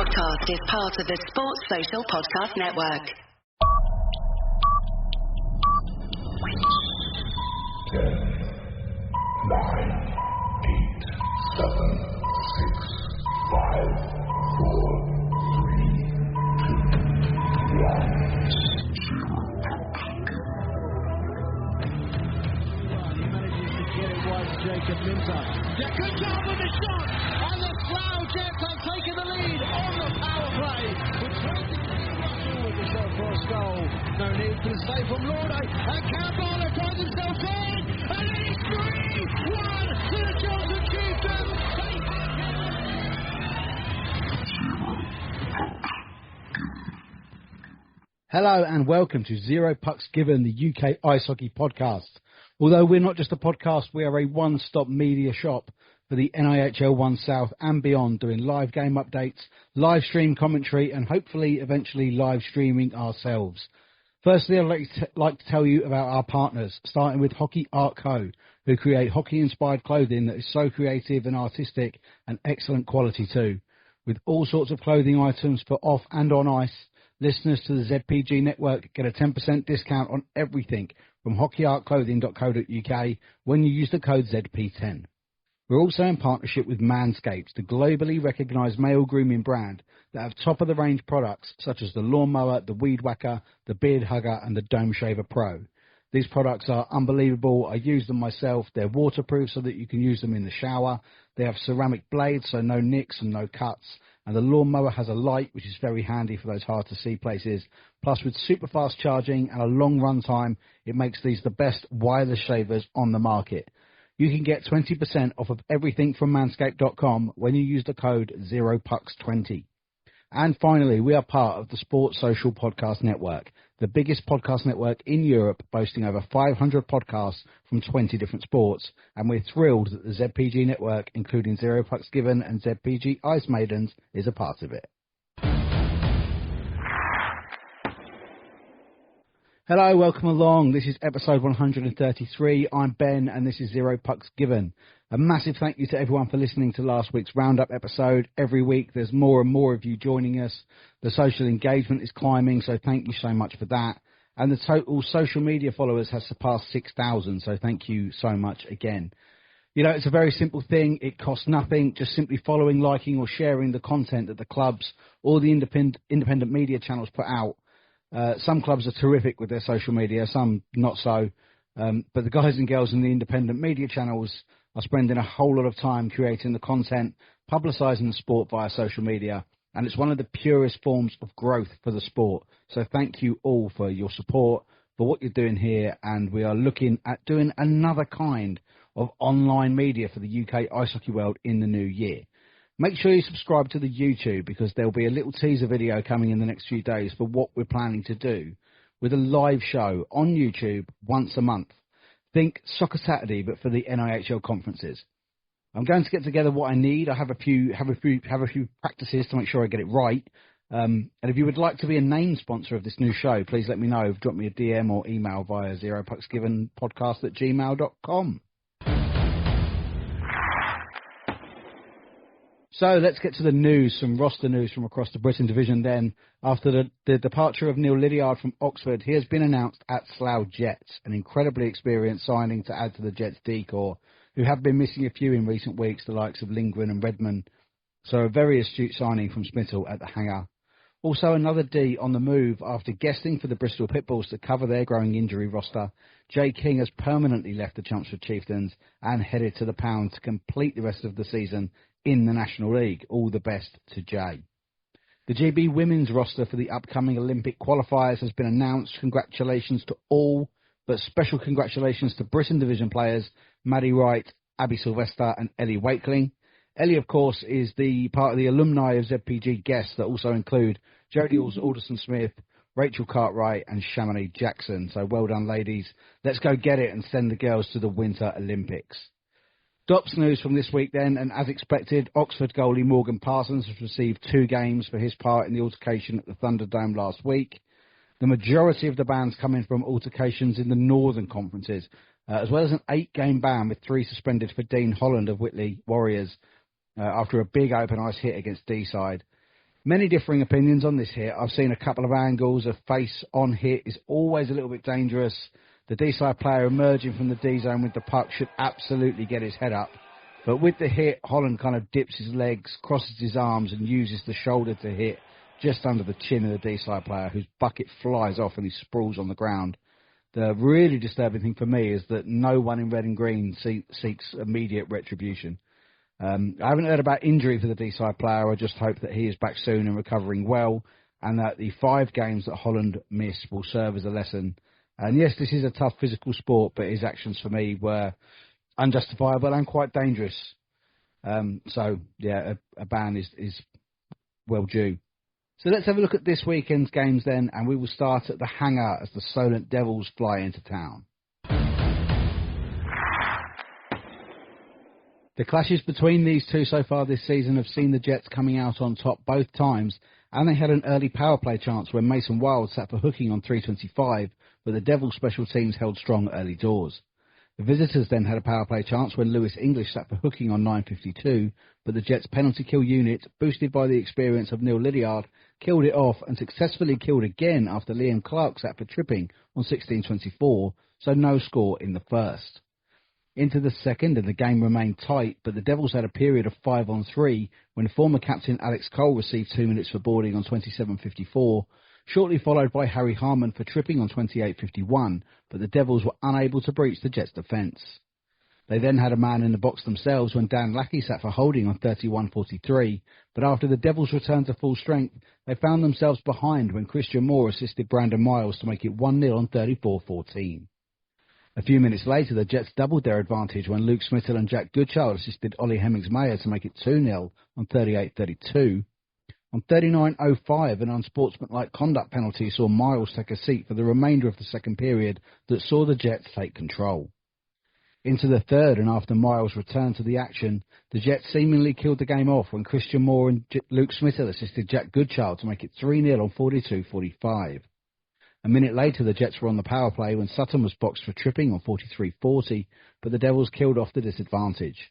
podcast is part of the Sports Social Podcast Network. 10, 9, 8, 7, 6, 5, 4, 3, 2, 1, 0. He manages to get it wide to Jacob Minter. Good job with the shot, and the Slough Jets have taken the lead on the power play. With the shot for a goal. No need for the save from Lorde, and Campbell finds himself in, and it's 3-1 to the Johnson Chieftains. Hello and welcome to Zero Pucks Given, the UK Ice Hockey Podcast. Although we're not just a podcast, we are a one-stop media shop for the NIHL 1 South and beyond, doing live game updates, live stream commentary, and hopefully eventually live streaming ourselves. Firstly, I'd like to tell you about our partners, starting with Hockey Art Co., who create hockey-inspired clothing that is so creative and artistic and excellent quality too. With all sorts of clothing items for off and on ice, listeners to the ZPG network get a 10% discount on everything from hockeyartclothing.co.uk when you use the code ZP10. We're also in partnership with Manscaped, the globally recognised male grooming brand that have top-of-the-range products such as the lawnmower, the weed whacker, the beard hugger and the dome shaver pro. These products are unbelievable. I use them myself. They're waterproof so that you can use them in the shower. They have ceramic blades, so no nicks and no cuts. And the lawnmower has a light, which is very handy for those hard-to-see places. Plus, with super fast charging and a long run time, it makes these the best wireless shavers on the market. You can get 20% off of everything from manscaped.com when you use the code 0pucks20. And finally, we are part of the Sports Social Podcast Network, the biggest podcast network in Europe, boasting over 500 podcasts from 20 different sports. And we're thrilled that the ZPG network, including Zero Pucks Given and ZPG Ice Maidens, is a part of it. Hello, welcome along. This is episode 133. I'm Ben, and this is Zero Pucks Given. A massive thank you to everyone for listening to last week's Roundup episode. Every week there's more and more of you joining us. The social engagement is climbing, so thank you so much for that. And the total social media followers has surpassed 6,000, so thank you so much again. You know, it's a very simple thing. It costs nothing, just simply following, liking or sharing the content that the clubs or the independent media channels put out. Some clubs are terrific with their social media, some not so. But the guys and girls in the independent media channels are spending a whole lot of time creating the content, publicising the sport via social media, and it's one of the purest forms of growth for the sport. So thank you all for your support, for what you're doing here, and we are looking at doing another kind of online media for the UK ice hockey world in the new year. Make sure you subscribe to the YouTube, because there'll be a little teaser video coming in the next few days for what we're planning to do with a live show on YouTube once a month. Think Soccer Saturday, but for the NIHL conferences. I'm going to get together what I need. I have a few practices to make sure I get it right. And if you would like to be a name sponsor of this new show, please let me know. Drop me a DM or email via zeropucksgivenpodcast@gmail.com. So let's get to the news, some roster news from across the Britton division then. After the departure of Neil Lydiard from Oxford, he has been announced at Slough Jets, an incredibly experienced signing to add to the Jets D-corps, who have been missing a few in recent weeks, the likes of Lindgren and Redmond. So a very astute signing from Spittle at the hangar. Also another D on the move after guesting for the Bristol Pitbulls to cover their growing injury roster. Jay King has permanently left the Chelmsford Chieftains and headed to the Pound to complete the rest of the season in the National League. All the best to Jay. The GB women's roster for the upcoming Olympic qualifiers has been announced. Congratulations to all, but special congratulations to Britton division players Maddie Wright, Abby Sylvester and Ellie Wakeling. Ellie, of course, is the part of the alumni of ZPG guests that also include Jodie Alderson-Smith, Rachel Cartwright and Chamonix Jackson. So well done, ladies. Let's go get it and send the girls to the Winter Olympics. Dops news from this week then, and as expected, Oxford goalie Morgan Parsons has received 2 games for his part in the altercation at the Thunderdome last week. The majority of the bans coming from altercations in the Northern Conferences, as well as an 8-game ban with 3 suspended for Dean Holland of Whitley Warriors after a big open ice hit against D-side. Many differing opinions on this hit. I've seen a couple of angles. A face-on hit is always a little bit dangerous. The D-side player emerging from the D-zone with the puck should absolutely get his head up. But with the hit, Holland kind of dips his legs, crosses his arms and uses the shoulder to hit just under the chin of the D-side player, whose bucket flies off and he sprawls on the ground. The really disturbing thing for me is that no one in red and green seeks immediate retribution. I haven't heard about injury for the D-side player. I just hope that he is back soon and recovering well, and that the 5 games that Holland missed will serve as a lesson. And yes, this is a tough physical sport, but his actions for me were unjustifiable and quite dangerous. So, yeah, a ban is well due. So let's have a look at this weekend's games then, and we will start at the hangar as the Solent Devils fly into town. The clashes between these two so far this season have seen the Jets coming out on top both times, and they had an early power play chance when Mason Wild sat for hooking on 3:25, but the Devils special teams held strong early doors. The visitors then had a power play chance when Lewis English sat for hooking on 9:52, but the Jets' penalty kill unit, boosted by the experience of Neil Lydiard, killed it off and successfully killed again after Liam Clark sat for tripping on 16:24, so no score in the first. Into the second, and the game remained tight, but the Devils had a period of 5-on-3 when former captain Alex Cole received 2 minutes for boarding on 27:54, shortly followed by Harry Harman for tripping on 28:51, but the Devils were unable to breach the Jets' defence. They then had a man in the box themselves when Dan Lackey sat for holding on 31:43, but after the Devils returned to full strength, they found themselves behind when Christian Moore assisted Brandon Miles to make it 1-0 on 34:14. A few minutes later, the Jets doubled their advantage when Luke Smittle and Jack Goodchild assisted Ollie Hemmings-Mayer to make it 2-0 on 38:32. On 39:05, an unsportsmanlike conduct penalty saw Miles take a seat for the remainder of the second period that saw the Jets take control. Into the third, and after Miles returned to the action, the Jets seemingly killed the game off when Christian Moore and Luke Smittle assisted Jack Goodchild to make it 3-0 on 42:45. A minute later, the Jets were on the power play when Sutton was boxed for tripping on 43:40, but the Devils killed off the disadvantage.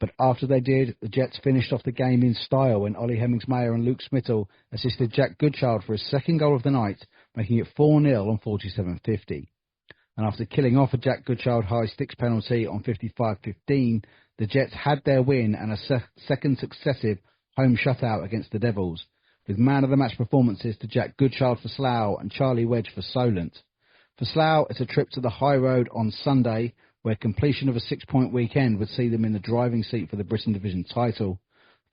But after they did, the Jets finished off the game in style when Ollie Hemmings-Mayer and Luke Smittle assisted Jack Goodchild for his second goal of the night, making it 4-0 on 47:50. And after killing off a Jack Goodchild high sticks penalty on 55:15, the Jets had their win and a second successive home shutout against the Devils, with man-of-the-match performances to Jack Goodchild for Slough and Charlie Wedge for Solent. For Slough, it's a trip to the high road on Sunday, where completion of a 6-point weekend would see them in the driving seat for the Britton Division title.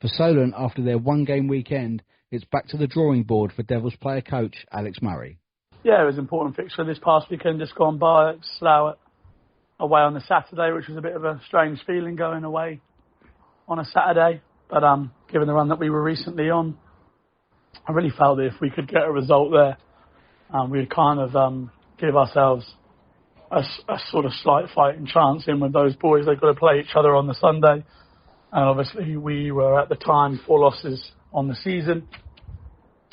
For Solent, after their one-game weekend, it's back to the drawing board for Devils player coach Alex Murray. Yeah, it was an important fixture this past weekend, just gone by. Slough away on the Saturday, which was a bit of a strange feeling going away on a Saturday. But given the run that we were recently on, I really felt that if we could get a result there, we'd kind of give ourselves a sort of slight fighting chance in with those boys. They've got to play each other on the Sunday. And obviously we were at the time 4 losses on the season.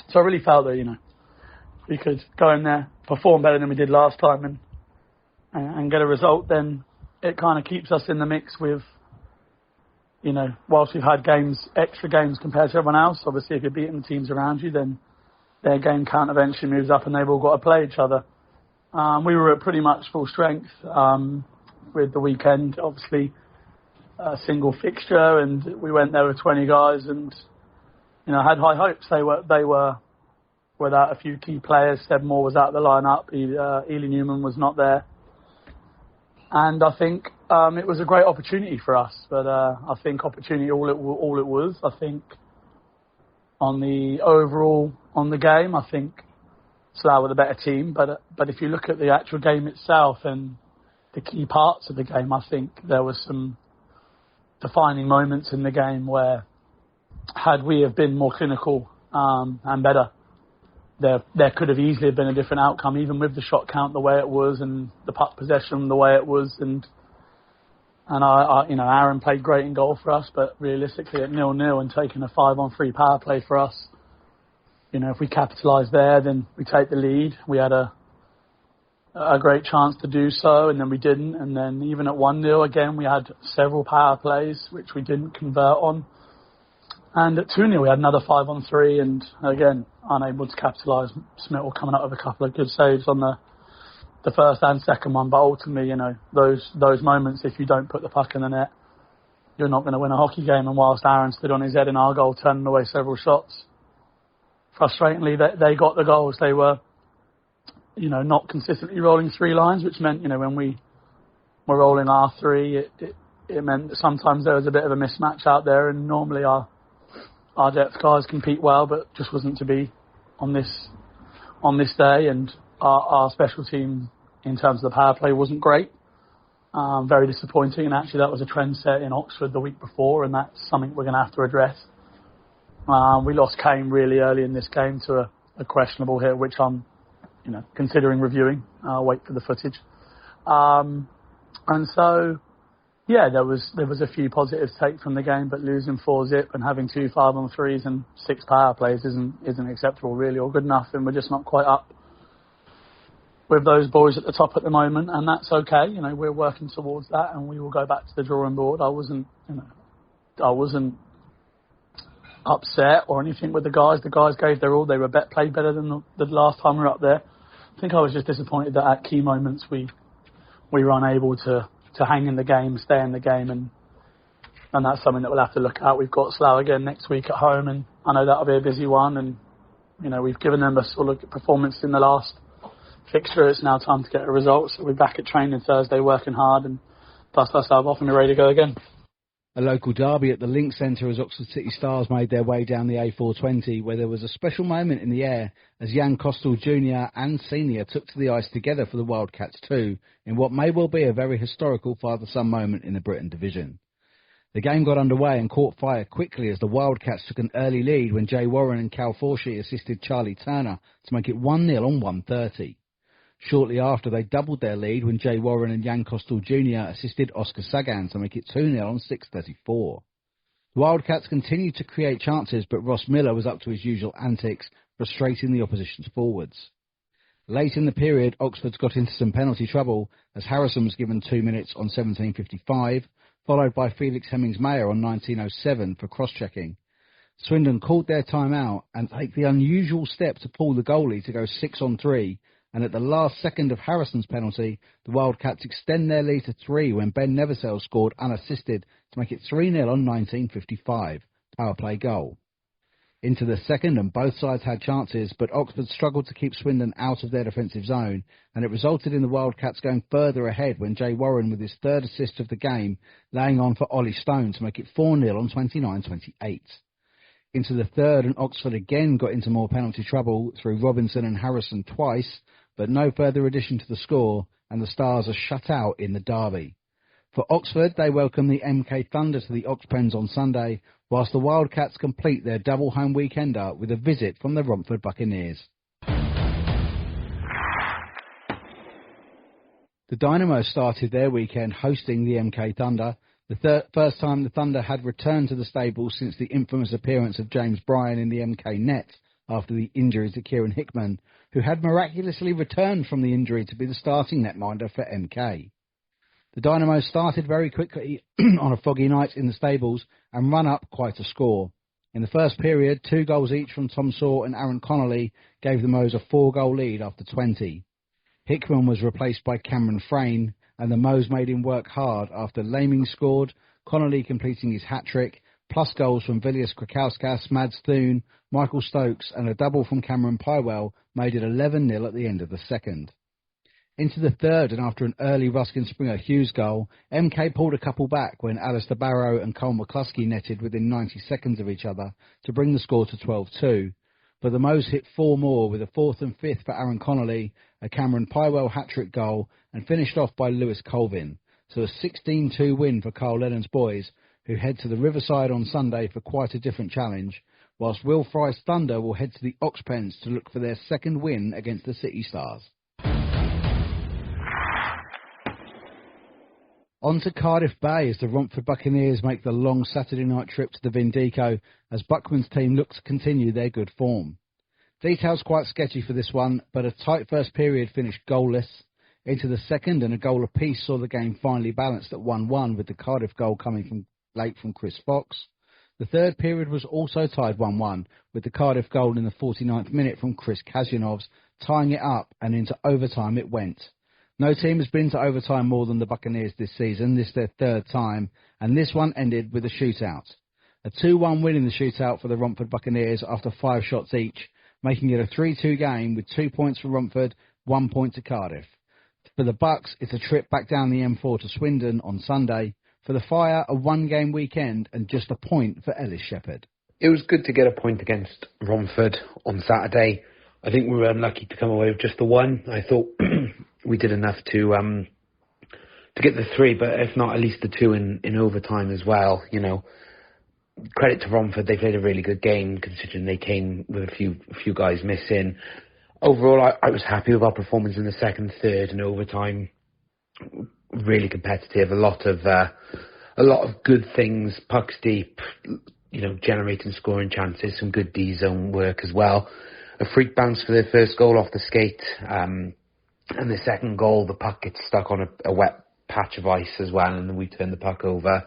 So I really felt that, we could go in there, perform better than we did last time and get a result, then it kind of keeps us in the mix with, whilst we've had extra games compared to everyone else. Obviously, if you're beating the teams around you, then their game count eventually moves up and they've all got to play each other. We were at pretty much full strength with the weekend, obviously a single fixture, and we went there with 20 guys and, had high hopes. They were without a few key players. Seb Moore was out of the lineup. Ely Newman was not there. And I think it was a great opportunity for us. But I think opportunity all it was. I think on the game, I think Slough were the better team. But if you look at the actual game itself and the key parts of the game, I think there were some defining moments in the game where, had we have been more clinical and better, there could have easily been a different outcome, even with the shot count the way it was and the puck possession the way it was. And Aaron played great in goal for us, but realistically at 0-0 and taking a 5-on-3 power play for us, if we capitalise there, then we take the lead. We had a great chance to do so, and then we didn't. And then even at 1-0 again, we had several power plays which we didn't convert on. And at 2-0, we had another 5-on-3, and again, unable to capitalise. Smittle coming up with a couple of good saves on the first and second one, but ultimately, you know, those moments, if you don't put the puck in the net, you're not going to win a hockey game. And whilst Aaron stood on his head in our goal, turning away several shots, frustratingly, they got the goals. They were, you know, not consistently rolling three lines, which meant, you know, when we were rolling R3, it meant that sometimes there was a bit of a mismatch out there, and normally our depth guys compete well, but just wasn't to be on this day. And our special team in terms of the power play wasn't great. Very disappointing, and actually that was a trend set in Oxford the week before, and that's something we're going to have to address. We lost Kane really early in this game to a questionable hit, which I'm, you know, considering reviewing. I'll wait for the footage. And so, yeah, there was a few positives to take from the game, but losing 4-0 and having 2 5-on-3s and 6 power plays isn't acceptable really, or good enough, and we're just not quite up with those boys at the top at the moment, and that's okay. You know, we're working towards that, and we will go back to the drawing board. I wasn't upset or anything with the guys. The guys gave their all. They were played better than the last time we were up there. I think I was just disappointed that at key moments we were unable to hang in the game, stay in the game, and that's something that we'll have to look at. We've got Slough again next week at home, and I know that'll be a busy one, and, you know, we've given them a sort of performance in the last fixture. It's now time to get a result, so we're back at training Thursday working hard and dust ourselves off and we're ready to go again. A local derby at the Link Centre as Oxford City Stars made their way down the A420, where there was a special moment in the air as Jan Kostel Jr. and Senior took to the ice together for the Wildcats too, in what may well be a very historical father-son moment in the Britton division. The game got underway and caught fire quickly as the Wildcats took an early lead when Jay Warren and Cal Forshy assisted Charlie Turner to make it 1-0 on 1:30. Shortly after, they doubled their lead when Jay Warren and Jan Kostel Jr. assisted Oscar Sagan to make it 2-0 on 6:34. The Wildcats continued to create chances, but Ross Miller was up to his usual antics, frustrating the opposition's forwards. Late in the period, Oxford got into some penalty trouble as Harrison was given 2 minutes on 17:55, followed by Felix Hemmings-Mayer on 19:07 for cross-checking. Swindon called their timeout and take the unusual step to pull the goalie to go 6-on-3, and at the last second of Harrison's penalty, the Wildcats extend their lead to 3 when Ben Neversell scored unassisted to make it 3-0 on 19:55, power play goal. Into the second, and both sides had chances, but Oxford struggled to keep Swindon out of their defensive zone, and it resulted in the Wildcats going further ahead when Jay Warren, with his third assist of the game, laying on for Ollie Stone to make it 4-0 on 29:28. Into the third, and Oxford again got into more penalty trouble through Robinson and Harrison twice, but no further addition to the score, and the Stars are shut out in the derby. For Oxford, they welcome the MK Thunder to the Oxpens on Sunday, whilst the Wildcats complete their double home weekender with a visit from the Romford Buccaneers. The Dynamo started their weekend hosting the MK Thunder, the first time the Thunder had returned to the stable since the infamous appearance of James Bryan in the MK net after the injuries to Kieran Hickman, who had miraculously returned from the injury to be the starting netminder for MK. The Dynamo started very quickly on a foggy night in the stables and run up quite a score. In the first period, 2 goals each from Tom Saw and Aaron Connolly gave the Moes a 4-goal lead after 20. Hickman was replaced by Cameron Frayne, and the Moes made him work hard after Laming scored, Connolly completing his hat-trick, plus goals from Vilius Krakauskas, Mads Thune, Michael Stokes, and a double from Cameron Pywell made it 11-0 at the end of the second. Into the third, and after an early Ruskin Springer-Hughes goal, MK pulled a couple back when Alistair Barrow and Cole McCluskey netted within 90 seconds of each other to bring the score to 12-2. But the Moes hit 4 more, with a 4th and 5th for Aaron Connolly, a Cameron Pywell hat-trick goal, and finished off by Lewis Colvin. So a 16-2 win for Carl Lennon's boys, who head to the Riverside on Sunday for quite a different challenge, whilst Will Fry's Thunder will head to the Oxpens to look for their second win against the City Stars. On to Cardiff Bay as the Romford Buccaneers make the long Saturday night trip to the Vindico as Buckman's team look to continue their good form. Details quite sketchy for this one, but a tight first period finished goalless. Into the second, and a goal apiece saw the game finally balanced at 1-1, with the Cardiff goal coming from late from Chris Fox. The third period was also tied 1-1, with the Cardiff goal in the 49th minute from Chris Kazyanovs tying it up, and into overtime it went. No team has been to overtime more than the Buccaneers this season. This is their third time, and this one ended with a shootout. A 2-1 win in the shootout for the Romford Buccaneers after 5 shots each, making it a 3-2 game with 2 points for Romford, 1 point to Cardiff. For the Bucks, it's a trip back down the M4 to Swindon on Sunday. For the Fire, a 1-game weekend and just a point for Ellis Shepherd. It was good to get a point against Romford on Saturday. I think we were unlucky to come away with just the 1. I thought we did enough to get the 3, but if not, at least the 2 in overtime as well. You know, credit to Romford, they played a really good game considering they came with a few guys missing. Overall, I was happy with our performance in the second, third, and overtime. Really competitive. A lot of good things. Pucks deep. You know, generating scoring chances. Some good D-zone work as well. A freak bounce for their first goal off the skate. And the second goal, the puck gets stuck on a wet patch of ice as well, and then we turn the puck over.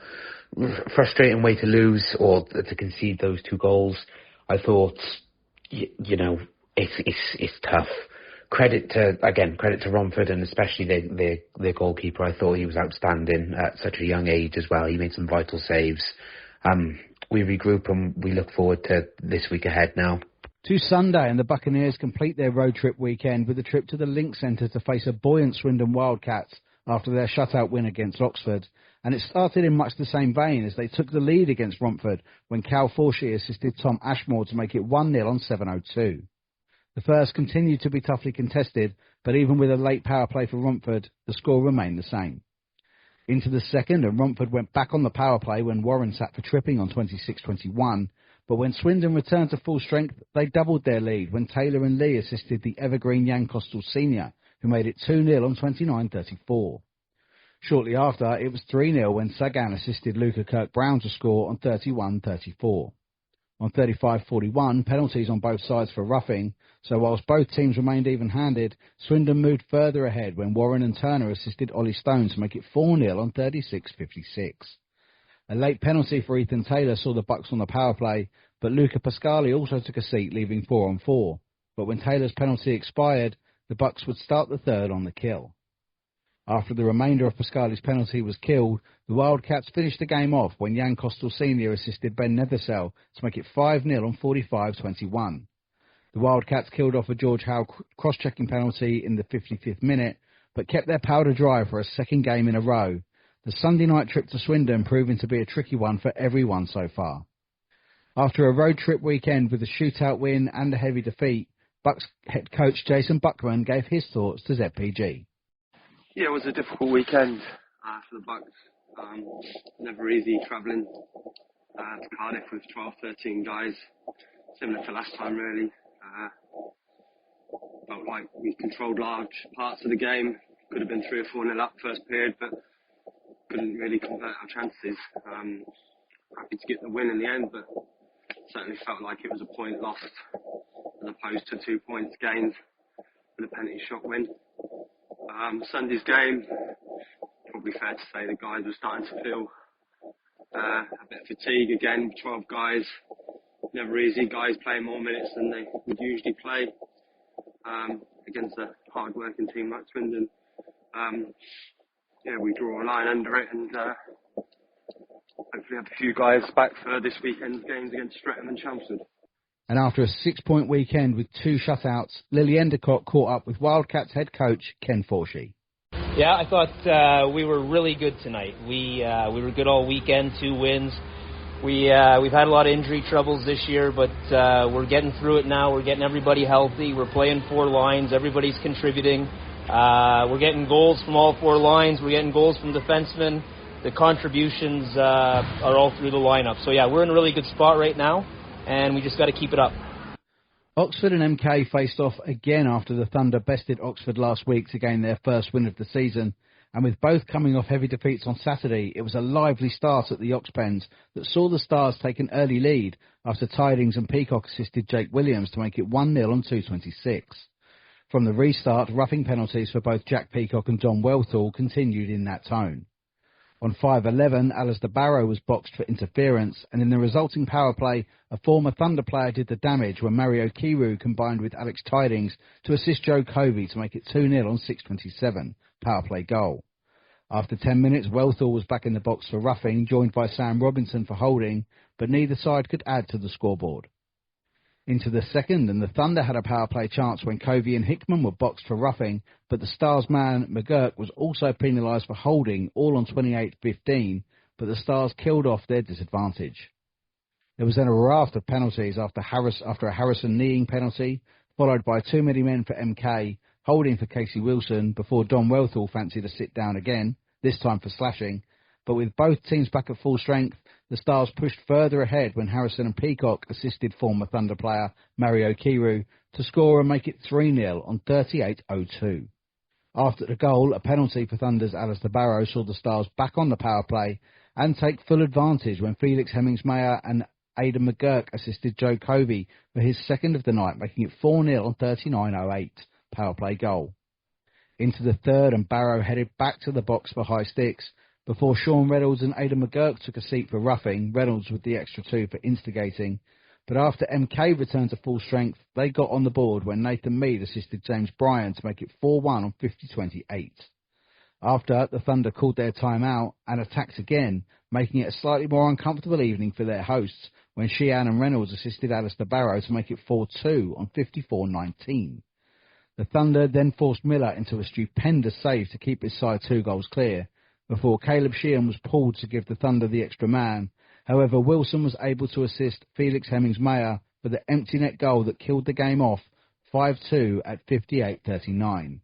Frustrating way to lose or to concede those 2 goals. I thought, you know, it's tough. Credit to Romford, and especially their goalkeeper. I thought he was outstanding at such a young age as well. He made some vital saves. We regroup and we look forward to this week ahead now. To Sunday, and the Buccaneers complete their road trip weekend with a trip to the Link Centre to face a buoyant Swindon Wildcats after their shutout win against Oxford. And it started in much the same vein as they took the lead against Romford when Cal Forshee assisted Tom Ashmore to make it 1-0 on 7:02. The first continued to be toughly contested, but even with a late power play for Romford, the score remained the same. Into the second, and Romford went back on the power play when Warren sat for tripping on 26-21, but when Swindon returned to full strength, they doubled their lead when Taylor and Lee assisted the evergreen Jan Kostel Sr., who made it 2-0 on 29-34. Shortly after, it was 3-0 when Sagan assisted Luca Kirk-Brown to score on 31-34. On 35-41, penalties on both sides for roughing, so whilst both teams remained even-handed, Swindon moved further ahead when Warren and Turner assisted Ollie Stone to make it 4-0 on 36-56. A late penalty for Ethan Taylor saw the Bucks on the power play, but Luca Pascali also took a seat, leaving 4-on-4. But when Taylor's penalty expired, the Bucks would start the third on the kill. After the remainder of Pascali's penalty was killed, the Wildcats finished the game off when Jan Kostel Sr. assisted Ben Nethersell to make it 5-0 on 45-21. The Wildcats killed off a George Howe cross-checking penalty in the 55th minute, but kept their powder dry for a second game in a row. The Sunday night trip to Swindon proving to be a tricky one for everyone so far. After a road trip weekend with a shootout win and a heavy defeat, Bucks head coach Jason Buckman gave his thoughts to ZPG. Yeah, it was a difficult weekend for the Bucks. Never easy travelling to Cardiff with 12, 13 guys. Similar to last time, really. Felt like we controlled large parts of the game. Could have been 3 or 4-0 up first period, but couldn't really convert our chances. Happy to get the win in the end, but certainly felt like it was a point lost as opposed to 2 points gained with a penalty shot win. Sunday's game, probably fair to say the guys were starting to feel a bit of fatigue again. 12 guys, never easy. Guys playing more minutes than they would usually play against a hard-working team like Swindon. We draw a line under it and hopefully have a few guys back for this weekend's games against Streatham and Chelmsford. And after a 6-point weekend with 2 shutouts, Lily Endicott caught up with Wildcats head coach Ken Forshee. Yeah, I thought we were really good tonight. We were good all weekend, 2 wins. We've had a lot of injury troubles this year, but we're getting through it now. We're getting everybody healthy. We're playing 4 lines. Everybody's contributing. We're getting goals from all 4 lines. We're getting goals from defensemen. The contributions are all through the lineup. So, yeah, we're in a really good spot right now, and we just got to keep it up. Oxford and MK faced off again after the Thunder bested Oxford last week to gain their first win of the season. And with both coming off heavy defeats on Saturday, it was a lively start at the Oxpens that saw the Stars take an early lead after Tidings and Peacock assisted Jake Williams to make it 1-0 on 2:26. From the restart, roughing penalties for both Jack Peacock and John Welthall continued in that tone. On 5-11, Alistair Barrow was boxed for interference, and in the resulting power play, a former Thunder player did the damage when Mario Kiru combined with Alex Tidings to assist Joe Covey to make it 2-0 on 6:27, power play goal. After 10 minutes, Wellthall was back in the box for roughing, joined by Sam Robinson for holding, but neither side could add to the scoreboard. Into the second, and the Thunder had a power play chance when Covey and Hickman were boxed for roughing, but the Stars man McGurk was also penalised for holding, all on 28-15, but the Stars killed off their disadvantage. There was then a raft of penalties after a Harrison kneeing penalty, followed by too many men for MK, holding for Casey Wilson, before Don Wellthall fancied a sit down again, this time for slashing, but with both teams back at full strength, the Stars pushed further ahead when Harrison and Peacock assisted former Thunder player Mario Kiru to score and make it 3-0 on 38:02. After the goal, a penalty for Thunder's Alistair Barrow saw the Stars back on the power play and take full advantage when Felix Hemmings-Mayer and Aidan McGurk assisted Joe Covey for his second of the night, making it 4-0 on 39:08, power play goal. Into the third, and Barrow headed back to the box for high sticks, before Sean Reynolds and Aidan McGurk took a seat for roughing, Reynolds with the extra 2 for instigating. But after MK returned to full strength, they got on the board when Nathan Mead assisted James Bryan to make it 4-1 on 50:28. After, the Thunder called their timeout and attacked again, making it a slightly more uncomfortable evening for their hosts when Sheehan and Reynolds assisted Alistair Barrow to make it 4-2 on 54:19. The Thunder then forced Miller into a stupendous save to keep his side 2 goals clear, before Caleb Sheehan was pulled to give the Thunder the extra man. However, Wilson was able to assist Felix Hemmings-Mayer for the empty net goal that killed the game off 5-2 at 58:39.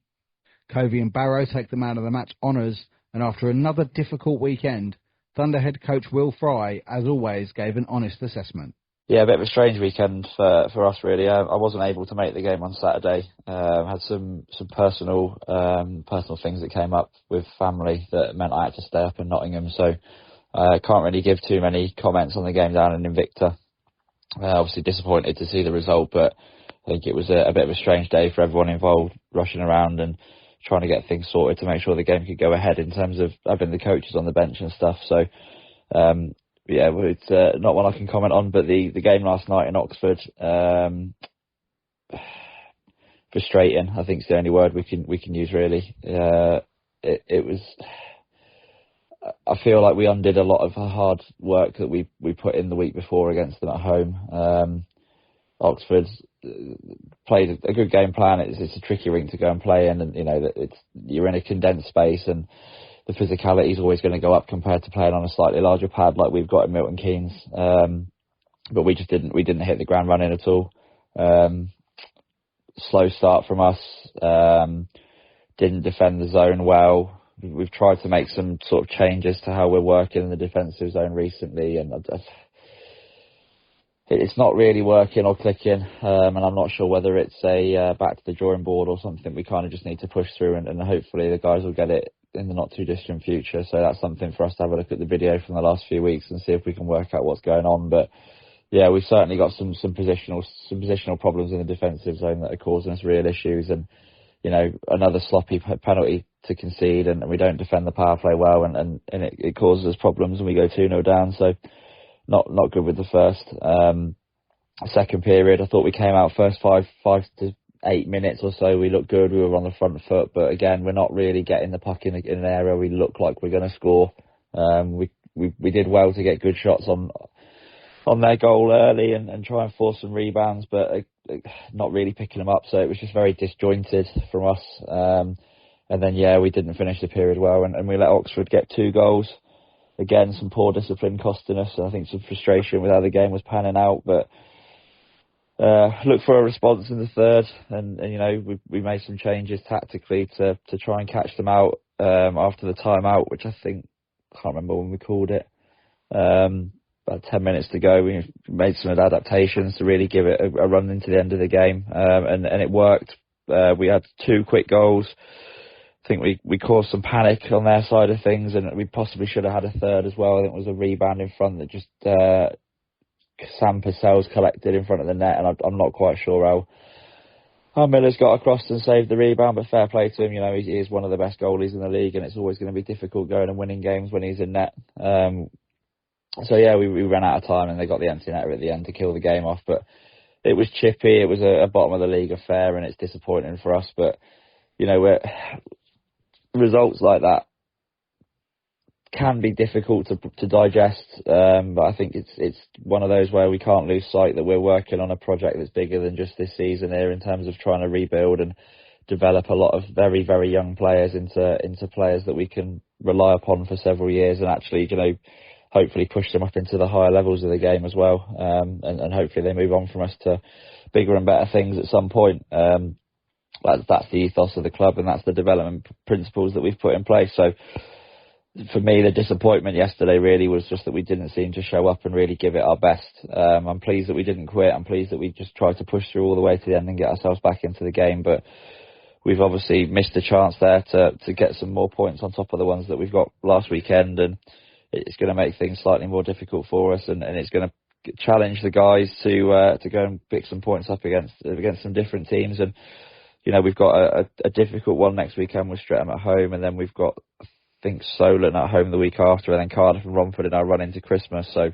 Covey and Barrow take the man of the match honours, and after another difficult weekend, Thunder head coach Will Fry, as always, gave an honest assessment. Yeah, a bit of a strange weekend for us, really. I wasn't able to make the game on Saturday. Had some personal things that came up with family that meant I had to stay up in Nottingham, so I can't really give too many comments on the game down in Invicta. Obviously disappointed to see the result, but I think it was a bit of a strange day for everyone involved, rushing around and trying to get things sorted to make sure the game could go ahead in terms of having the coaches on the bench and stuff. So, yeah, it's not one I can comment on, but the game last night in Oxford, frustrating, I think is the only word we can use, really. It was... I feel like we undid a lot of hard work that we put in the week before against them at home. Oxford played a good game plan. It's a tricky rink to go and play in, and you know that you're in a condensed space, and the physicality is always going to go up compared to playing on a slightly larger pad like we've got in Milton Keynes. But we just didn't hit the ground running at all. Slow start from us. Didn't defend the zone well. We've tried to make some sort of changes to how we're working in the defensive zone recently, and it's not really working or clicking. And I'm not sure whether it's a back to the drawing board or something we kind of just need to push through, and hopefully the guys will get it in the not too distant future. So that's something for us to have a look at the video from the last few weeks and see if we can work out what's going on. But yeah, we've certainly got some positional problems in the defensive zone that are causing us real issues, and you know, another sloppy penalty to concede, and we don't defend the power play well, and it causes us problems, and we go 2-0 down. So not good with the first. Second period, I thought we came out first 5 to 8 minutes or so. We looked good. We were on the front foot, but again, we're not really getting the puck in an area we look like we're going to score. We did well to get good shots on their goal early and try and force some rebounds, but not really picking them up. So it was just very disjointed from us. And then, yeah, we didn't finish the period well, and we let Oxford get 2 goals. Again, some poor discipline costing us. I think some frustration with how the game was panning out, but look for a response in the third, and you know, we made some changes tactically to try and catch them out after the timeout, which I can't remember when we called it. About 10 minutes to go, we made some adaptations to really give it a run into the end of the game, and it worked. We had 2 quick goals. I think we caused some panic on their side of things, and we possibly should have had a third as well. I think it was a rebound in front that just Sam Purcell's collected in front of the net, and I'm not quite sure Miller's got across and saved the rebound, but fair play to him. You know, he is one of the best goalies in the league, and it's always going to be difficult going and winning games when he's in net. So yeah, we ran out of time, and they got the empty netter at the end to kill the game off. But it was chippy. It was a bottom of the league affair, and it's disappointing for us. But you know, results like that can be difficult to digest. But I think it's one of those where we can't lose sight that we're working on a project that's bigger than just this season here, in terms of trying to rebuild and develop a lot of very, very young players into players that we can rely upon for several years, and actually, you know, hopefully push them up into the higher levels of the game as well. And hopefully they move on from us to bigger and better things at some point. That's the ethos of the club, and that's the development principles that we've put in place. So for me, the disappointment yesterday really was just that we didn't seem to show up and really give it our best. I'm pleased that we didn't quit. I'm pleased that we just tried to push through all the way to the end and get ourselves back into the game. But we've obviously missed a chance there to get some more points on top of the ones that we've got last weekend, and it's going to make things slightly more difficult for us, and it's going to challenge the guys to go and pick some points up against some different teams. And you know, we've got a difficult one next weekend with Streatham at home, and then we've got, I think, Solent at home the week after, and then Cardiff and Romford in our run into Christmas. So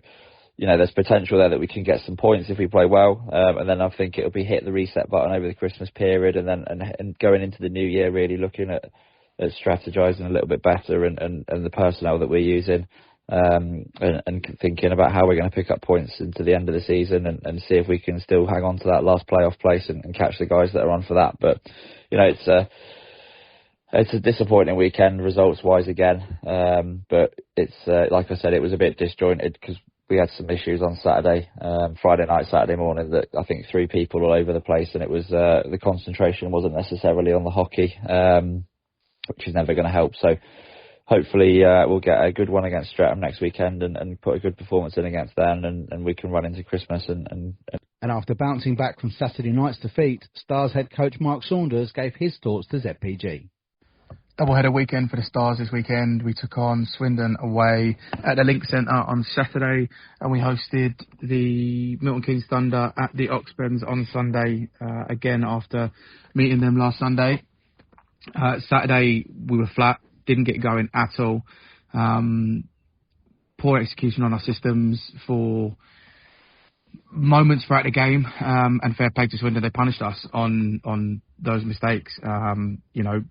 you know, there's potential there that we can get some points if we play well, and then I think it'll be hit the reset button over the Christmas period, and then and going into the new year really looking at strategising a little bit better and the personnel that we're using, and thinking about how we're going to pick up points into the end of the season, and see if we can still hang on to that last playoff place and catch the guys that are on for that. But you know, it's a disappointing weekend results wise again, but it's like I said, it was a bit disjointed because we had some issues on Saturday, Friday night, Saturday morning, that I think threw people all over the place, and it was the concentration wasn't necessarily on the hockey, which is never going to help. So hopefully we'll get a good one against Streatham next weekend and put a good performance in against them, and we can run into Christmas. And after bouncing back from Saturday night's defeat, Stars head coach Mark Saunders gave his thoughts to ZPG. Doubleheader weekend for the Stars this weekend. We took on Swindon away at the Link Centre on Saturday, and we hosted the Milton Keynes Thunder at the Oxbens on Sunday, again after meeting them last Sunday. Saturday we were flat, didn't get going at all. Poor execution on our systems for moments throughout the game, and fair play to Swindon, they punished us on those mistakes. You know,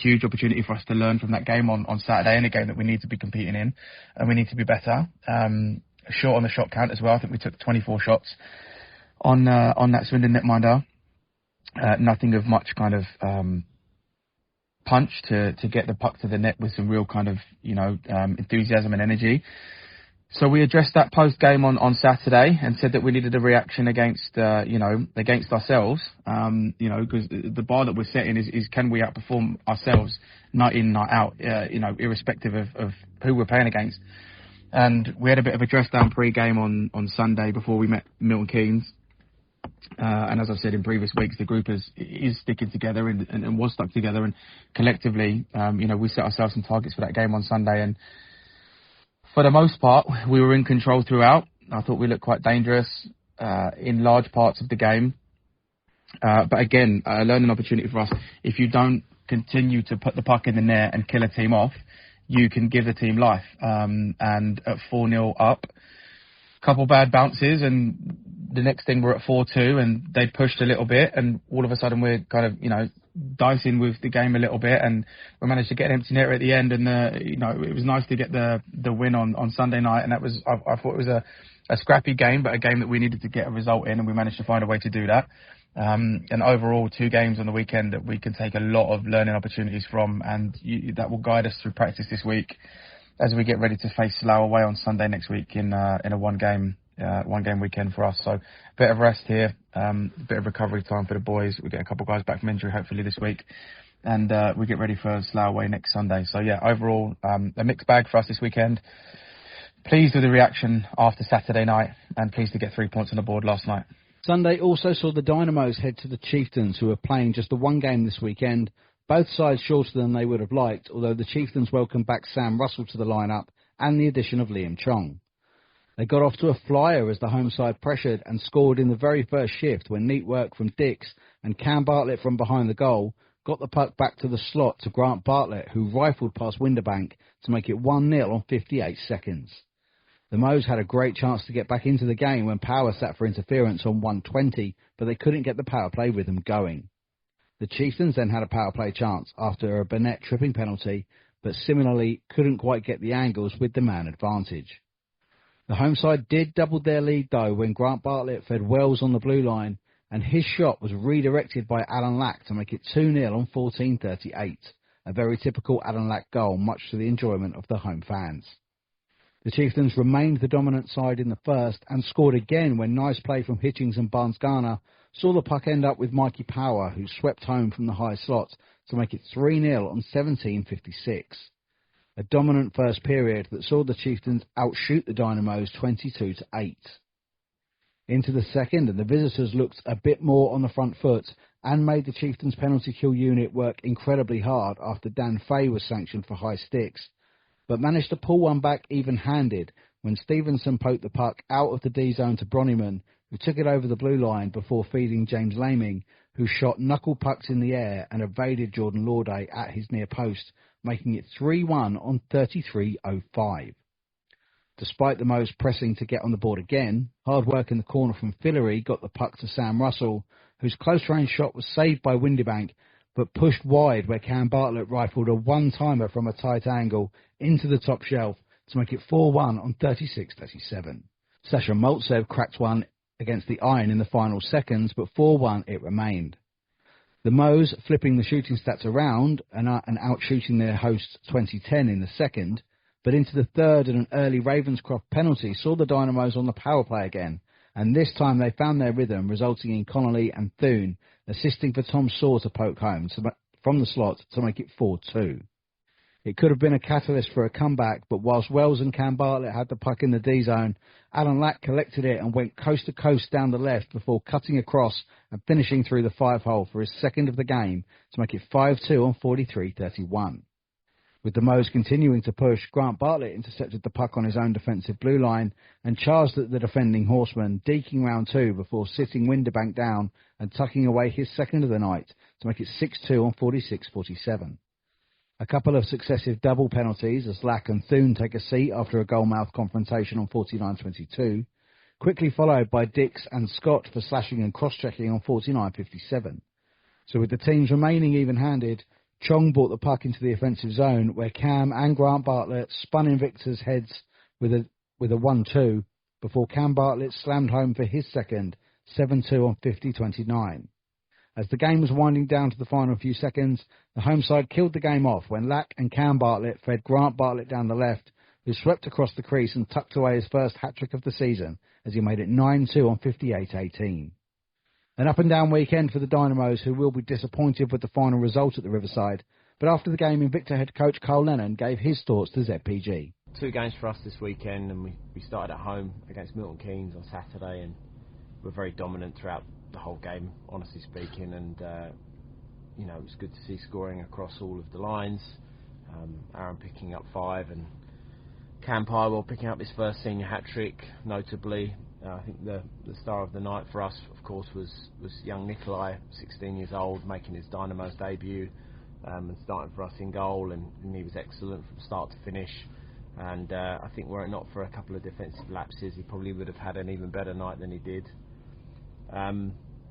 huge opportunity for us to learn from that game on Saturday, in a game that we need to be competing in, and we need to be better. Short on the shot count as well. I think we took 24 shots on that Swindon netminder. Nothing of much kind of punch to get the puck to the net with some real kind of, you know, enthusiasm and energy. So we addressed that post game on Saturday and said that we needed a reaction against ourselves. You know, because the bar that we're setting is can we outperform ourselves night in, night out, you know, irrespective of who we're playing against. And we had a bit of a dress down pre-game on Sunday before we met Milton Keynes. And as I've said in previous weeks, the group is sticking together and was stuck together. And collectively, you know, we set ourselves some targets for that game on Sunday. And for the most part, we were in control throughout. I thought we looked quite dangerous in large parts of the game. But again, a learning opportunity for us. If you don't continue to put the puck in the net and kill a team off, you can give the team life. And at 4-0 up, couple bad bounces, and the next thing we're at 4-2, and they pushed a little bit, and all of a sudden we're kind of, you know, dicing with the game a little bit, and we managed to get an empty netter at the end, and you know, it was nice to get the win on Sunday night, and that was I thought it was a scrappy game, but a game that we needed to get a result in, and we managed to find a way to do that. And overall, 2 games on the weekend that we can take a lot of learning opportunities from, and that will guide us through practice this week as we get ready to face Slough away on Sunday next week in a one game weekend for us. So a bit of rest here, a bit of recovery time for the boys. We get a couple of guys back from injury hopefully this week, and we get ready for Slough away next Sunday. So yeah, overall a mixed bag for us this weekend. Pleased with the reaction after Saturday night, and pleased to get 3 points on the board last night. Sunday also saw the Dynamos head to the Chieftains, who are playing just the one game this weekend. Both sides shorter than they would have liked, although the Chieftains welcomed back Sam Russell to the lineup and the addition of Liam Chong. They got off to a flyer as the home side pressured and scored in the very first shift when neat work from Dix and Cam Bartlett from behind the goal got the puck back to the slot to Grant Bartlett, who rifled past Winterbank to make it 1-0 on 58 seconds. The Moes had a great chance to get back into the game when Power sat for interference on 1:20, but they couldn't get the power play rhythm going. The Chieftains then had a power play chance after a Burnett tripping penalty, but similarly couldn't quite get the angles with the man advantage. The home side did double their lead though when Grant Bartlett fed Wells on the blue line, and his shot was redirected by Alan Lack to make it 2-0 on 14:38, a very typical Alan Lack goal, much to the enjoyment of the home fans. The Chieftains remained the dominant side in the first and scored again when nice play from Hitchings and Barnes-Garner saw the puck end up with Mikey Power, who swept home from the high slot to make it 3-0 on 17:56. A dominant first period that saw the Chieftains outshoot the Dynamos 22-8. Into the second, and the visitors looked a bit more on the front foot and made the Chieftains penalty kill unit work incredibly hard after Dan Fay was sanctioned for high sticks, but managed to pull one back even-handed when Stevenson poked the puck out of the D-zone to Bronyman, who took it over the blue line before feeding James Laming, who shot knuckle pucks in the air and evaded Jordan Lauday at his near post, making it 3-1 on 33:05. Despite the Moes pressing to get on the board again, hard work in the corner from Fillery got the puck to Sam Russell, whose close-range shot was saved by Windybank, but pushed wide where Cam Bartlett rifled a one-timer from a tight angle into the top shelf to make it 4-1 on 36:37. Sasha Maltsev cracked one against the iron in the final seconds, but 4-1 it remained. The Moes flipping the shooting stats around and outshooting their hosts 2010 in the second, but into the third and an early Ravenscroft penalty saw the Dynamos on the power play again, and this time they found their rhythm, resulting in Connolly and Thune assisting for Tom Saw to poke home from the slot to make it 4-2. It could have been a catalyst for a comeback, but whilst Wells and Cam Bartlett had the puck in the D-zone, Alan Lack collected it and went coast to coast down the left before cutting across and finishing through the 5-hole for his second of the game to make it 5-2 on 43:31. With the Moes continuing to push, Grant Bartlett intercepted the puck on his own defensive blue line and charged at the defending horseman, deking round two before sitting Winterbank down and tucking away his second of the night to make it 6-2 on 46:47. A couple of successive double penalties as Lack and Thune take a seat after a goal-mouth confrontation on 49:22, quickly followed by Dix and Scott for slashing and cross-checking on 49:57. So with the teams remaining even-handed, Chong brought the puck into the offensive zone where Cam and Grant Bartlett spun Invicta's heads with a 1-2 before Cam Bartlett slammed home for his second, 7-2 on 50:29. As the game was winding down to the final few seconds, the home side killed the game off when Lack and Cam Bartlett fed Grant Bartlett down the left, who swept across the crease and tucked away his first hat-trick of the season as he made it 9-2 on 58:18. An up-and-down weekend for the Dynamos, who will be disappointed with the final result at the Riverside, but after the game, Invicta head coach Carl Lennon gave his thoughts to ZPG. 2 games for us this weekend, and we started at home against Milton Keynes on Saturday, and we're very dominant throughout the whole game, honestly speaking, and it was good to see scoring across all of the lines. Aaron picking up 5 and Cam Pywell picking up his first senior hat-trick, notably. I think the star of the night for us, of course, was young Nikolai, 16 years old, making his Dynamo's debut and starting for us in goal, and he was excellent from start to finish. And I think were it not for a couple of defensive lapses, he probably would have had an even better night than he did.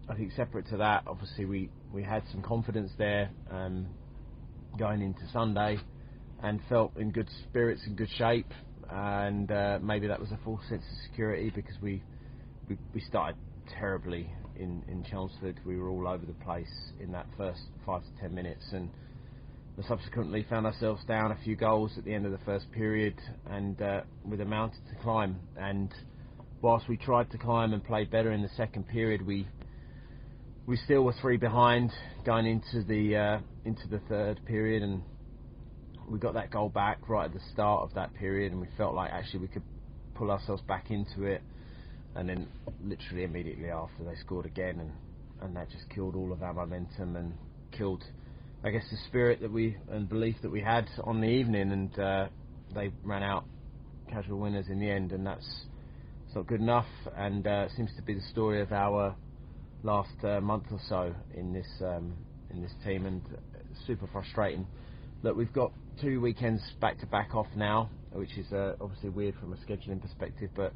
I think separate to that, obviously we had some confidence there going into Sunday and felt in good spirits and good shape, and maybe that was a false sense of security because we started terribly in Chelmsford. We were all over the place in that first 5 to 10 minutes, and we subsequently found ourselves down a few goals at the end of the first period, and with a mountain to climb. And whilst we tried to climb and play better in the second period, we still were 3 behind going into the third period, and we got that goal back right at the start of that period, and we felt like actually we could pull ourselves back into it. And then literally immediately after, they scored again, and that just killed all of our momentum and killed, I guess, the spirit and belief that we had on the evening. And they ran out casual winners in the end, and that's not good enough, and seems to be the story of our last month or so in this team, and super frustrating. Look, we've got 2 weekends back to back off now, which is obviously weird from a scheduling perspective, but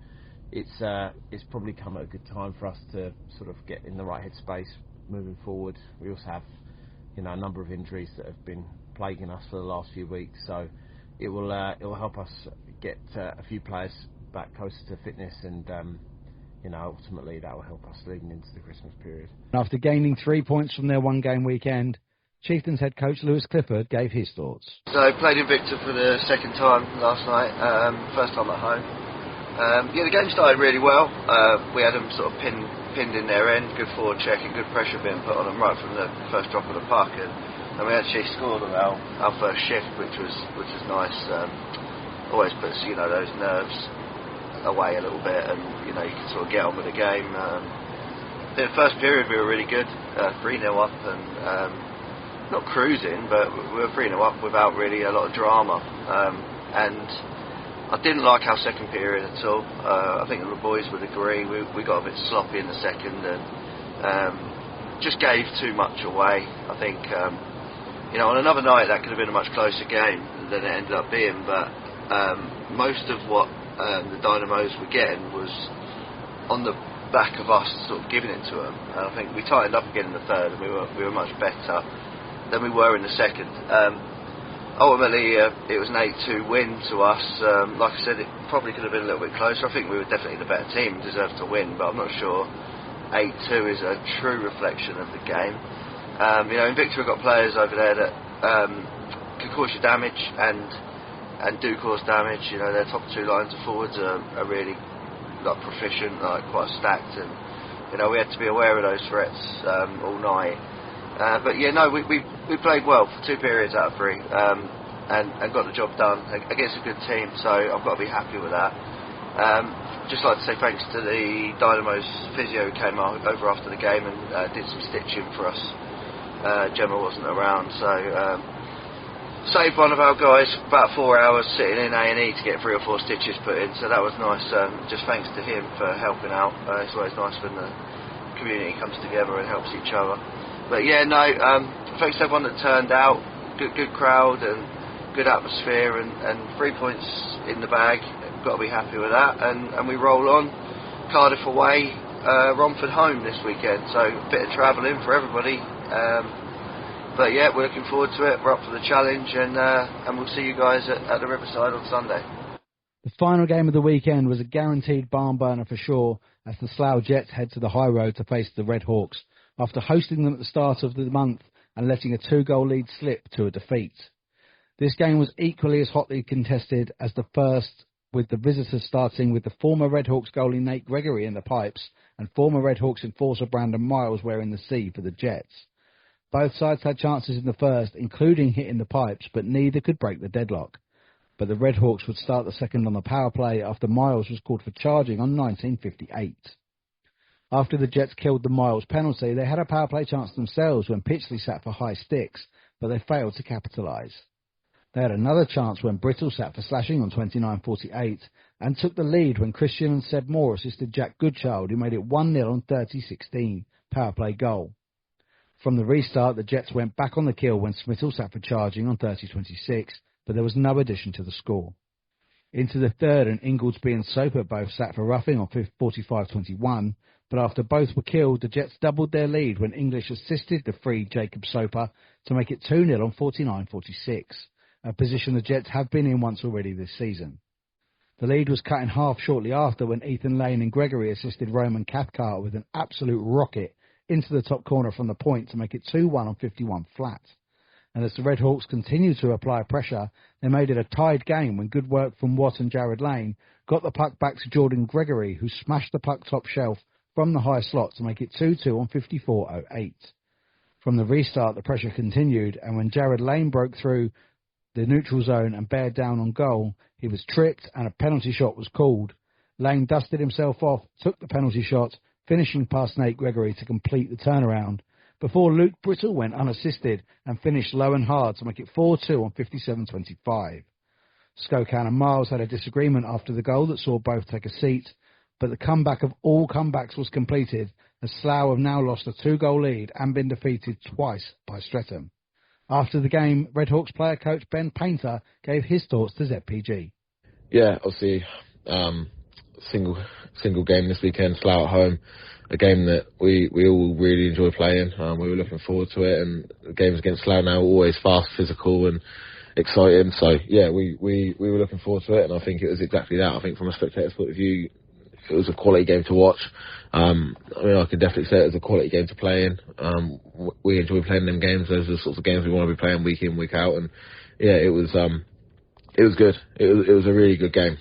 it's probably come at a good time for us to sort of get in the right headspace moving forward. We also have, a number of injuries that have been plaguing us for the last few weeks, so it will help us get a few players back closer to fitness, and ultimately that will help us leading into the Christmas period. After gaining 3 points from their one-game weekend, Chieftains head coach Lewis Clifford gave his thoughts. So I played in Victor for the second time last night, first time at home. The game started really well. We had them sort of pinned in their end, good forward check and good pressure being put on them right from the first drop of the puck, and we actually scored on our first shift, which was nice. Always puts those nerves away a little bit, and you can sort of get on with the game. The first period we were really good, 3-0 up, and not cruising, but we were 3-0 up without really a lot of drama. And I didn't like our second period at all. I think the boys would agree. We got a bit sloppy in the second, and just gave too much away. I think on another night that could have been a much closer game than it ended up being. But most of what the Dynamos were getting was on the back of us sort of giving it to them. And I think we tightened up again in the third, and we were much better than we were in the second. Ultimately, it was an 8-2 win to us. Like I said, it probably could have been a little bit closer. I think we were definitely the better team, deserved to win, but I'm not sure 8-2 is a true reflection of the game. In Victor we've got players over there that can cause you damage and do cause damage. Their top 2 lines of forwards are really proficient, quite stacked, and we had to be aware of those threats all night. But we played well for 2 periods out of 3, and got the job done against a good team, so I've got to be happy with that. Just like to say thanks to the Dynamo's physio who came over after the game and did some stitching for us. Gemma wasn't around, so saved one of our guys about 4 hours sitting in A&E to get 3 or 4 stitches put in, so that was nice. Just thanks to him for helping out. It's always nice when the community comes together and helps each other. But thanks to everyone that turned out. Good crowd and good atmosphere, and 3 points in the bag. Got to be happy with that, and we roll on. Cardiff away, Romford home this weekend, so a bit of travelling for everybody. But we're looking forward to it. We're up for the challenge, and we'll see you guys at the Riverside on Sunday. The final game of the weekend was a guaranteed barn burner for sure, as the Slough Jets head to the High Road to face the Red Hawks, after hosting them at the start of the month and letting a 2-goal lead slip to a defeat. This game was equally as hotly contested as the first, with the visitors starting with the former Red Hawks goalie Nate Gregory in the pipes and former Red Hawks enforcer Brandon Miles wearing the C for the Jets. Both sides had chances in the first, including hitting the pipes, but neither could break the deadlock. But the Red Hawks would start the second on the power play after Miles was called for charging on 19:58. After the Jets killed the Miles penalty, they had a power play chance themselves when Pitchley sat for high sticks, but they failed to capitalise. They had another chance when Britton sat for slashing on 29:48 and took the lead when Christian and Seb Moore assisted Jack Goodchild, who made it 1-0 on 30:16 power play goal. From the restart, the Jets went back on the kill when Smittle sat for charging on 30:26, but there was no addition to the score. Into the third, and Ingoldsby and Soper both sat for roughing on 45:21, but after both were killed, the Jets doubled their lead when English assisted the free Jacob Soper to make it 2-0 on 49:46, a position the Jets have been in once already this season. The lead was cut in half shortly after when Ethan Lane and Gregory assisted Roman Cathcart with an absolute rocket into the top corner from the point to make it 2-1 on 51 flat. And as the Red Hawks continued to apply pressure, they made it a tied game when good work from Watt and Jared Lane got the puck back to Jordan Gregory, who smashed the puck top shelf from the high slot to make it 2-2 on 54:08. From the restart, the pressure continued, and when Jared Lane broke through the neutral zone and bared down on goal, he was tripped and a penalty shot was called. Lane dusted himself off, took the penalty shot, finishing past Nate Gregory to complete the turnaround, before Luke Brittle went unassisted and finished low and hard to make it 4-2 on 57:25. Skokan and Miles had a disagreement after the goal that saw both take a seat, but the comeback of all comebacks was completed as Slough have now lost a 2-goal lead and been defeated twice by Streatham. After the game, Redhawks player coach Ben Painter gave his thoughts to ZPG. Yeah, obviously, single game this weekend, Slough at home, a game that we all really enjoy playing. We were looking forward to it, and the games against Slough now are always fast, physical and exciting. So yeah, we were looking forward to it, and I think it was exactly that. I think from a spectator's point of view, it was a quality game to watch. I mean, I could definitely say it was a quality game to play in. We enjoy playing them games. Those are the sorts of games we want to be playing week in, week out, and yeah, it was good. It was a really good game.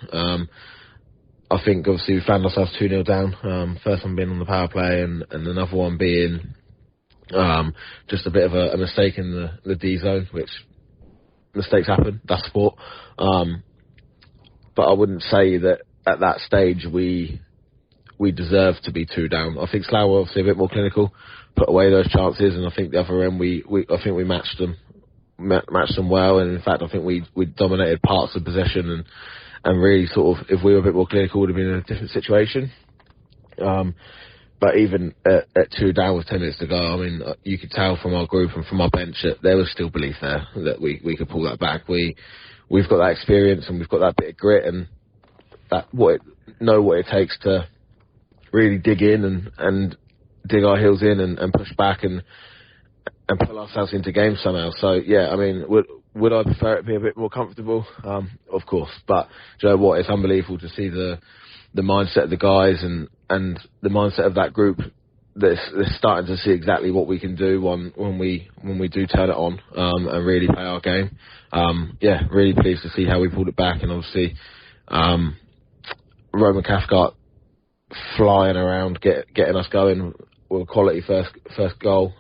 I think obviously we found ourselves 2-0 down. First one being on the power play, and another one being just a bit of a mistake in the D zone, which mistakes happen. That's sport. But I wouldn't say that at that stage we deserve to be 2 down. I think Slough were obviously a bit more clinical, put away those chances, and I think the other end I think we matched them well, and in fact I think we dominated parts of possession and really sort of, if we were a bit more clinical, would have been in a different situation. But even at 2 down with 10 minutes to go, I mean, you could tell from our group and from our bench that there was still belief there that we could pull that back. We've got that experience and we've got that bit of grit and know what it takes to really dig in and dig our heels in and push back and pull ourselves into games somehow. So yeah, I mean, would I prefer it to be a bit more comfortable? Of course, but do you know what? It's unbelievable to see the mindset of the guys and the mindset of that group. They're starting to see exactly what we can do when we do turn it on and really play our game. Yeah, really pleased to see how we pulled it back, and obviously Roman Cathcart flying around, getting us going with a quality first goal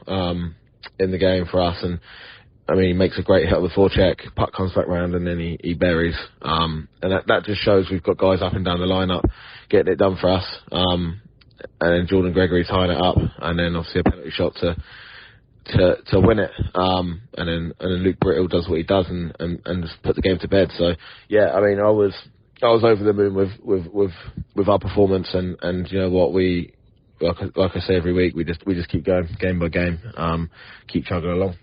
in the game for us. And I mean, he makes a great hit on the forecheck, puck comes back round, and then he buries. And that just shows we've got guys up and down the lineup getting it done for us. And then Jordan Gregory tying it up, and then obviously a penalty shot to win it. And then Luke Britton does what he does and just put the game to bed. So yeah, I mean, I was over the moon with our performance, and you know what, we like I say every week, we just keep going game by game, keep chugging along.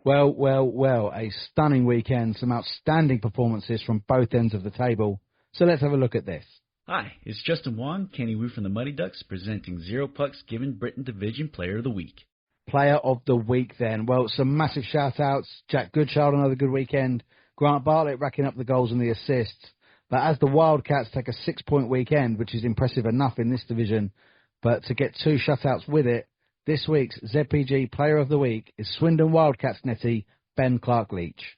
Well, a stunning weekend, some outstanding performances from both ends of the table. So let's have a look at this. Hi, it's Justin Wong, Kenny Wu from the Muddy Ducks, presenting Zero Pucks giving Britton Division Player of the Week. Player of the Week then. Well, some massive shout-outs. Jack Goodchild, another good weekend. Grant Bartlett racking up the goals and the assists. But as the Wildcats take a 6-point weekend, which is impressive enough in this division, but to get 2 shutouts with it, this week's ZPG Player of the Week is Swindon Wildcats netty Ben Clark-Leach.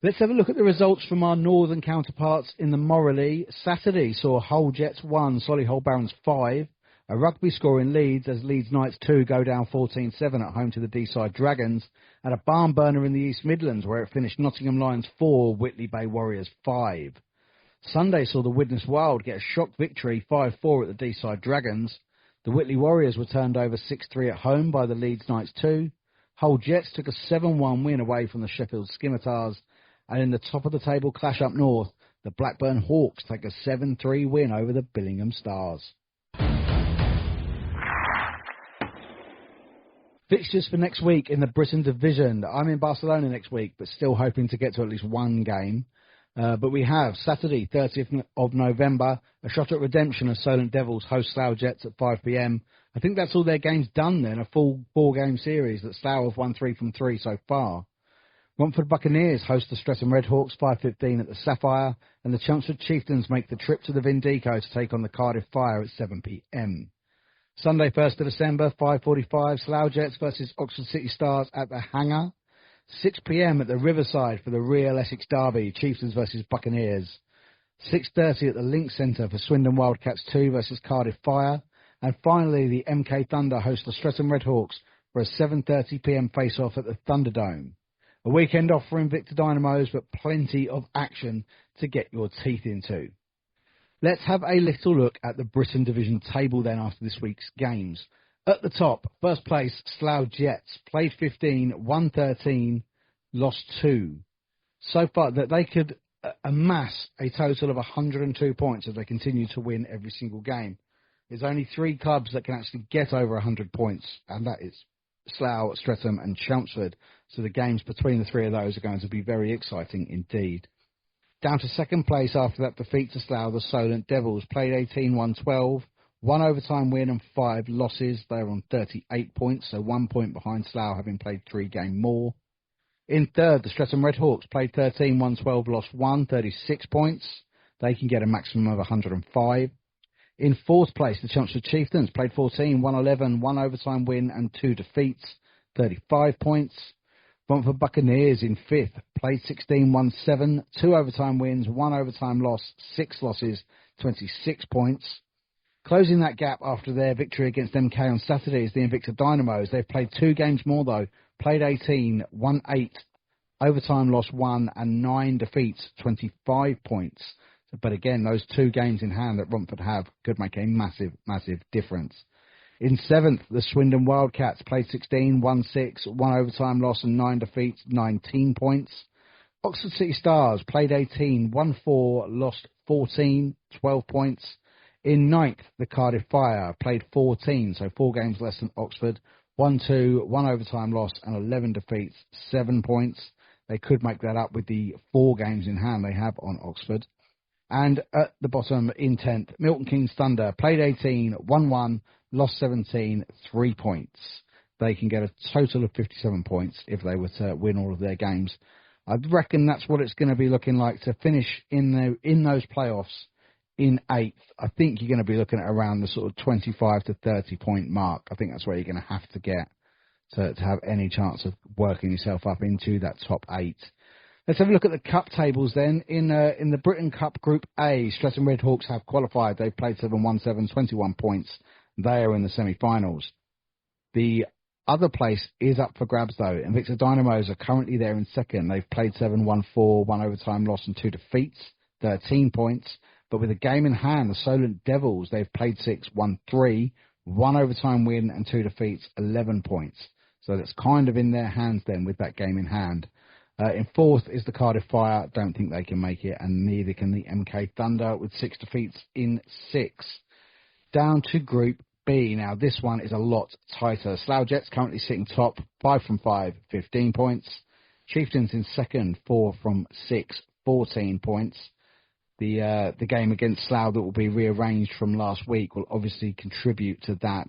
Let's have a look at the results from our northern counterparts in the Moralee. Saturday saw Hull Jets 1, Solihull Barons 5. A rugby score in Leeds as Leeds Knights 2 go down 14-7 at home to the Deeside Dragons. And a barn burner in the East Midlands where it finished Nottingham Lions 4, Whitley Bay Warriors 5. Sunday saw the Widnes Wild get a shock victory 5-4 at the Deeside Dragons. The Whitley Warriors were turned over 6-3 at home by the Leeds Knights 2. Hull Jets took a 7-1 win away from the Sheffield Scimitars. And in the top of the table clash up north, the Blackburn Hawks take a 7-3 win over the Billingham Stars. Fixtures for next week in the Britton Division. I'm in Barcelona next week, but still hoping to get to at least one game. But we have Saturday, 30th of November, a shot at redemption as Solent Devils host Slough Jets at 5 p.m. I think that's all their games done then, a full 4-game series that Slough have won 3 from 3 so far. Romford Buccaneers host the Streatham Redhawks 5:15 at the Sapphire, and the Chelmsford Chieftains make the trip to the Vindico to take on the Cardiff Fire at 7 p.m. Sunday, 1st of December, 5:45, Slough Jets versus Oxford City Stars at the Hangar. 6 p.m. at the Riverside for the real Essex Derby, Chieftains versus Buccaneers. 6:30 at the Link Centre for Swindon Wildcats 2 versus Cardiff Fire. And finally, the MK Thunder host the Streatham Redhawks for a 7:30 p.m. face-off at the Thunderdome. A weekend off for Invicta Dynamos, but plenty of action to get your teeth into. Let's have a little look at the Britton Division table then after this week's games. At the top, first place, Slough Jets, played 15, won 13, lost 2. So far that they could amass a total of 102 points as they continue to win every single game. There's only 3 clubs that can actually get over 100 points, and that is Slough, Streatham and Chelmsford. So the games between the 3 of those are going to be very exciting indeed. Down to second place after that defeat to Slough, the Solent Devils, played 18, won 12, 1 overtime win and 5 losses. They're on 38 points, so 1 point behind Slough, having played 3 games more. In third, the Streatham Redhawks, played 13, won 12, lost 1, 36 points. They can get a maximum of 105. In fourth place, the Chelmsford Chieftains, played 14, won 11, 1 overtime win and 2 defeats, 35 points. Romford Buccaneers in fifth, played 16, won 7, 2 overtime wins, 1 overtime loss, 6 losses, 26 points. Closing that gap after their victory against MK on Saturday is the Invicta Dynamos. They've played 2 games more though, played 18, won 8, overtime loss 1 and 9 defeats, 25 points. But again, those 2 games in hand that Romford have could make a massive, massive difference. In seventh, the Swindon Wildcats, played 16, won 6, 1 overtime loss and 9 defeats, 19 points. Oxford City Stars, played 18, won 4, lost 14, 12 points. In ninth, the Cardiff Fire, played 14, so 4 games less than Oxford, won 2, 1 overtime loss and 11 defeats, 7 points. They could make that up with the 4 games in hand they have on Oxford. And at the bottom, in 10th, Milton Keynes Thunder, played 18, won 1, lost 17, 3 points. They can get a total of 57 points if they were to win all of their games. I reckon that's what it's going to be looking like to finish in those playoffs in 8th. I think you're going to be looking at around the sort of 25 to 30 point mark. I think that's where you're going to have to get to have any chance of working yourself up into that top 8. Let's have a look at the cup tables then. In the Britton Cup Group A, Streatham Redhawks have qualified. They've played 7, won 7, 21 points. They are in the semi-finals. The other place is up for grabs though. Invicta Dynamos are currently there in second. They've played 7, won 4, 1 overtime loss and 2 defeats, 13 points. But with a game in hand, the Solent Devils, they've played 6, won 3, 1 overtime win and 2 defeats, 11 points. So that's kind of in their hands then with that game in hand. In fourth is the Cardiff Fire. Don't think they can make it, and neither can the MK Thunder with 6 defeats in 6. Down to Group B. Now, this one is a lot tighter. Slough Jets currently sitting top, 5 from 5, 15 points. Chieftains in second, 4 from 6, 14 points. The game against Slough that will be rearranged from last week will obviously contribute to that.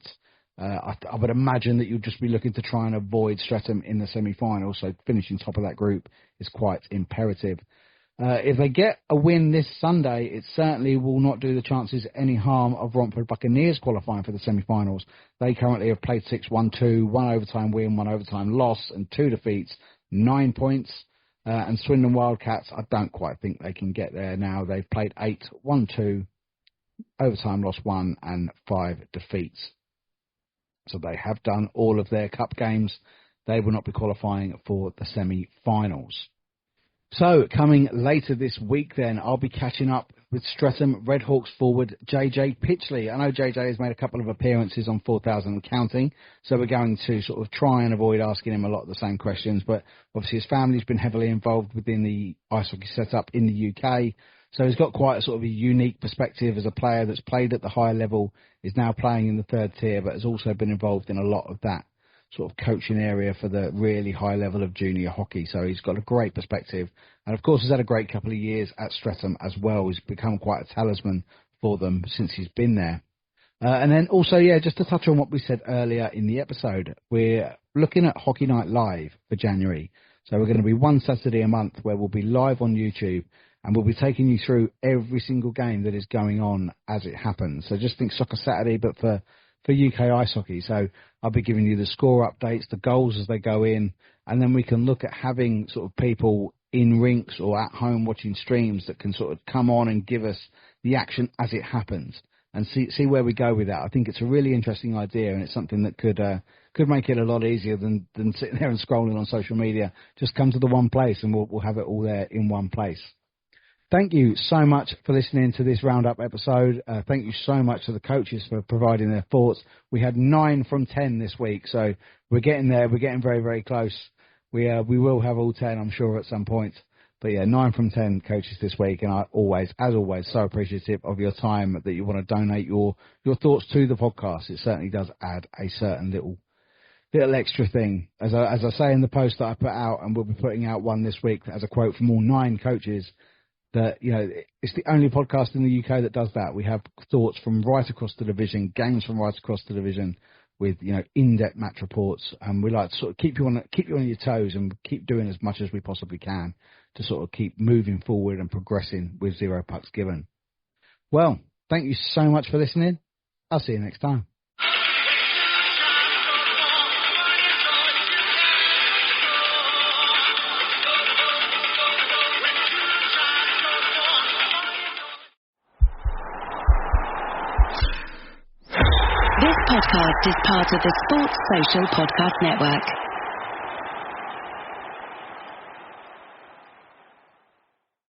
I would imagine that you'll just be looking to try and avoid Streatham in the semi-final, so finishing top of that group is quite imperative. If they get a win this Sunday, it certainly will not do the chances any harm of Romford Buccaneers qualifying for the semi-finals. They currently have played 6, won 2, 1 overtime win, 1 overtime loss and 2 defeats, 9 points. And Swindon Wildcats, I don't quite think they can get there now. They've played 8, won 2, overtime loss 1 and 5 defeats. So they have done all of their cup games. They will not be qualifying for the semi-finals. So coming later this week then, I'll be catching up with Streatham Redhawks forward JJ Pitchley. I know JJ has made a couple of appearances on 4,000 and counting, so we're going to sort of try and avoid asking him a lot of the same questions, but obviously his family's been heavily involved within the ice hockey setup in the UK, so he's got quite a sort of a unique perspective as a player that's played at the higher level, is now playing in the 3rd tier, but has also been involved in a lot of that sort of coaching area for the really high level of junior hockey. So he's got a great perspective. And of course, he's had a great couple of years at Streatham as well. He's become quite a talisman for them since he's been there. And then also, just to touch on what we said earlier in the episode, we're looking at Hockey Night Live for January. So we're going to be one Saturday a month where we'll be live on YouTube and we'll be taking you through every single game that is going on as it happens. So just think Soccer Saturday, but for UK ice hockey. So I'll be giving you the score updates, the goals as they go in, and then we can look at having sort of people in rinks or at home watching streams that can sort of come on and give us the action as it happens. and see where we go with that. I think it's a really interesting idea, and it's something that could make it a lot easier than sitting there and scrolling on social media. Just come to the one place, and we'll have it all there in one place. Thank you so much for listening to this roundup episode. Thank you so much to the coaches for providing their thoughts. We had 9 from 10 this week, so we're getting there. We're getting very, very close. We will have all 10, I'm sure, at some point. But yeah, 9 from 10 coaches this week, and I as always, so appreciative of your time that you want to donate your thoughts to the podcast. It certainly does add a certain little extra thing. As I say in the post that I put out, and we'll be putting out one this week as a quote from all 9 coaches, that, you know, it's the only podcast in the UK that does that. We have thoughts from right across the division, games from right across the division, with, you know, in-depth match reports, and we like to sort of keep you on your toes and keep doing as much as we possibly can to sort of keep moving forward and progressing with 0 Pucks Given. Well, thank you so much for listening. I'll see you next time. This podcast is part of the Sports Social Podcast Network.